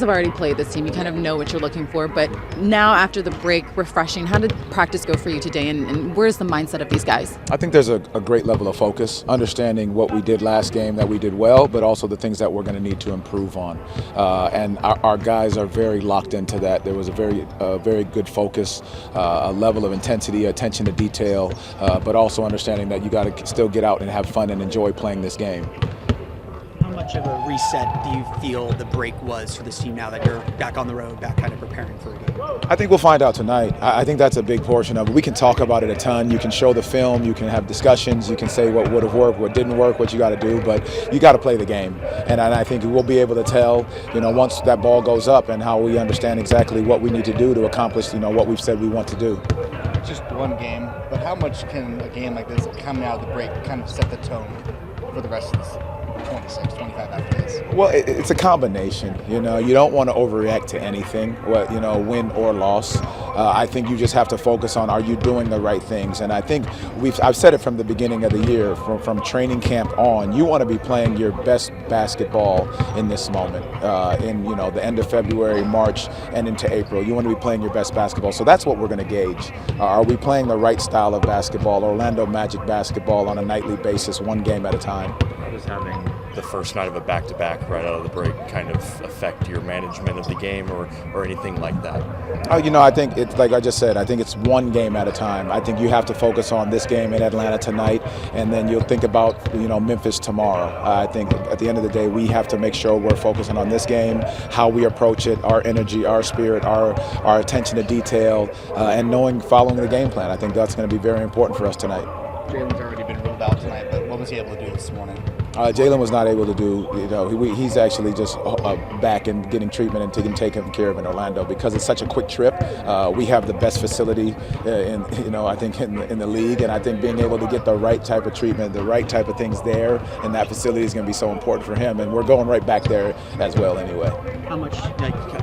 Have already played this team, you kind of know what you're looking for, but now after the break, refreshing, how did practice go for you today, and where's the mindset of these guys? I think there's a great level of focus, understanding what we did last game that we did well, but also the things that we're going to need to improve on. And our guys are very locked into that. There was a very good focus, a level of intensity, attention to detail, but also understanding that you got to still get out and have fun and enjoy playing this game. How much of a reset do you feel the break was for this team now that you're back on the road, back kind of preparing for a game? I think we'll find out tonight. I think that's a big portion of it. We can talk about it a ton. You can show the film. You can have discussions. You can say what would have worked, what didn't work, what you got to do. But you got to play the game. And I think we'll be able to tell, once that ball goes up and how we understand exactly what we need to do to accomplish, what we've said we want to do. Just one game, but how much can a game like this coming out of the break kind of set the tone for the rest of this 26, 25 after this? Well, it's a combination. You don't want to overreact to anything, win or loss. I think you just have to focus on, are you doing the right things? And I think I've said it from the beginning of the year, from training camp on, you want to be playing your best basketball in this moment, in the end of February, March, and into April. You want to be playing your best basketball. So that's what we're going to gauge. Are we playing the right style of basketball, Orlando Magic basketball on a nightly basis, one game at a time? How does having the first night of a back-to-back right out of the break kind of affect your management of the game or anything like that? I think it's like I just said, I think it's one game at a time. I think you have to focus on this game in Atlanta tonight, and then you'll think about, Memphis tomorrow. I think at the end of the day, we have to make sure we're focusing on this game, how we approach it, our energy, our spirit, our attention to detail, and following the game plan. I think that's going to be very important for us tonight. Jalen's already been ruled out tonight, but what was he able to do this morning? Jalen was not able to do, he's actually just back and getting treatment and taken care of in Orlando because it's such a quick trip. We have the best facility I think in the league, and I think being able to get the right type of treatment, the right type of things there in that facility is going to be so important for him, and we're going right back there as well anyway. How much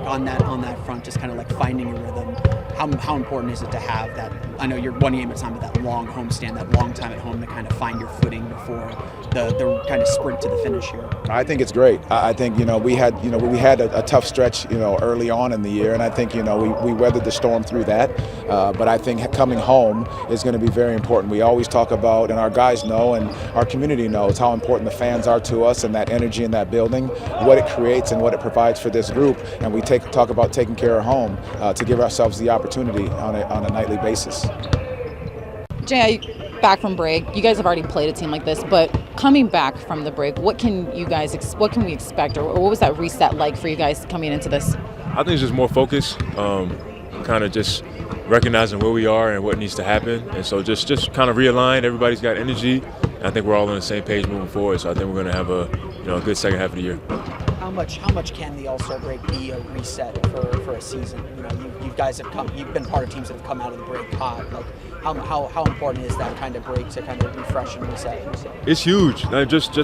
on that front, just kind of like finding your rhythm, how important is it to have that? I know you're one game at a time, but that long homestand, that long time at home to kind of find your footing before the kind of sprint to the finish here. I think it's great. I think we had a tough stretch early on in the year, and I think we weathered the storm through that. But I think coming home is going to be very important. We always talk about, and our guys know, and our community knows how important the fans are to us, and that energy in that building, what it creates and what it provides for this group. And we talk about taking care of home to give ourselves the opportunity on a nightly basis. Jay, back from break, you guys have already played a team like this, but coming back from the break, what can we expect, or what was that reset like for you guys coming into this? I think it's just more focus, kind of just recognizing where we are and what needs to happen, and so just kind of realign. Everybody's got energy, and I think we're all on the same page moving forward. So I think we're going to have a good second half of the year. How much can the All-Star break be a reset for a season? You guys you've been part of teams that have come out of the break hot. Like, how important is that kind of break to kind of refresh and reset? It's huge. Just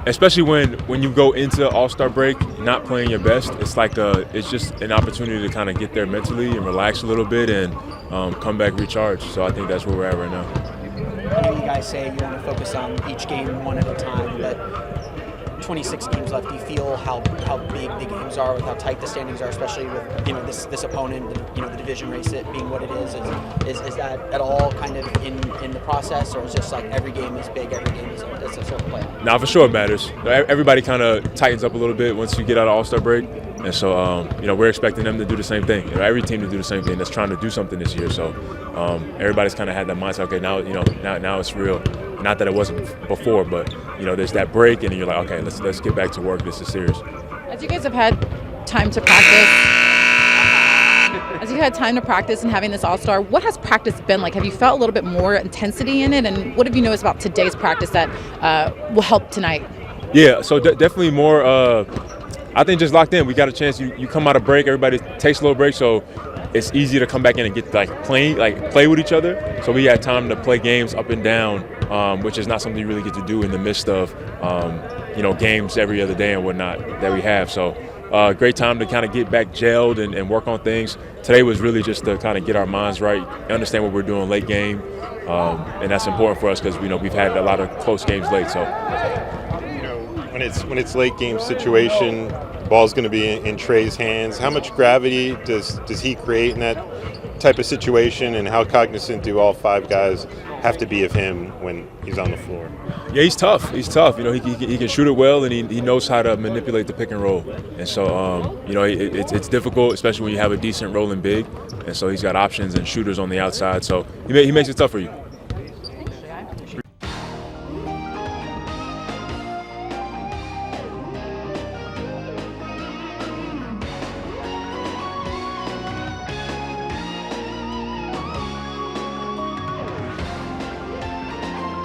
especially when you go into All-Star break not playing your best, it's just an opportunity to kind of get there mentally and relax a little bit and come back recharged. So I think that's where we're at right now. I know you guys say you want to focus on each game one at a time, but 26 games left. Do you feel how big the games are, with how tight the standings are, especially with this opponent, the division race it being what it is? Is that at all kind of in the process, or is it just like every game is big, every game is a sort of play? Nah, for sure it matters. Everybody kind of tightens up a little bit once you get out of All-Star break, and so we're expecting them to do the same thing. Every team to do the same thing that's trying to do something this year. So everybody's kind of had that mindset. Okay, now it's real. Not that it wasn't before, but there's that break, and then you're like, okay, let's get back to work. This is serious. As you guys have had time to practice, and having this All-Star, what has practice been like? Have you felt a little bit more intensity in it, and what have you noticed about today's practice that will help tonight? Yeah, so definitely more. I think just locked in. We got a chance. You come out of break, everybody takes a little break, so it's easy to come back in and get play with each other. So we had time to play games up and down, which is not something you really get to do in the midst of games every other day and whatnot that we have. So great time to kind of get back gelled and work on things. Today was really just to kind of get our minds right, understand what we're doing late game, and that's important for us because we've had a lot of close games late. So when it's late game situation, ball's going to be in Trey's hands. How much gravity does he create in that type of situation, and how cognizant do all 5 guys have to be of him when he's on the floor? Yeah, he's tough. He's tough. You know, he can shoot it well, and he knows how to manipulate the pick and roll. And so, you know, it's difficult, especially when you have a decent rolling big. And so he's got options and shooters on the outside. So he makes it tough for you.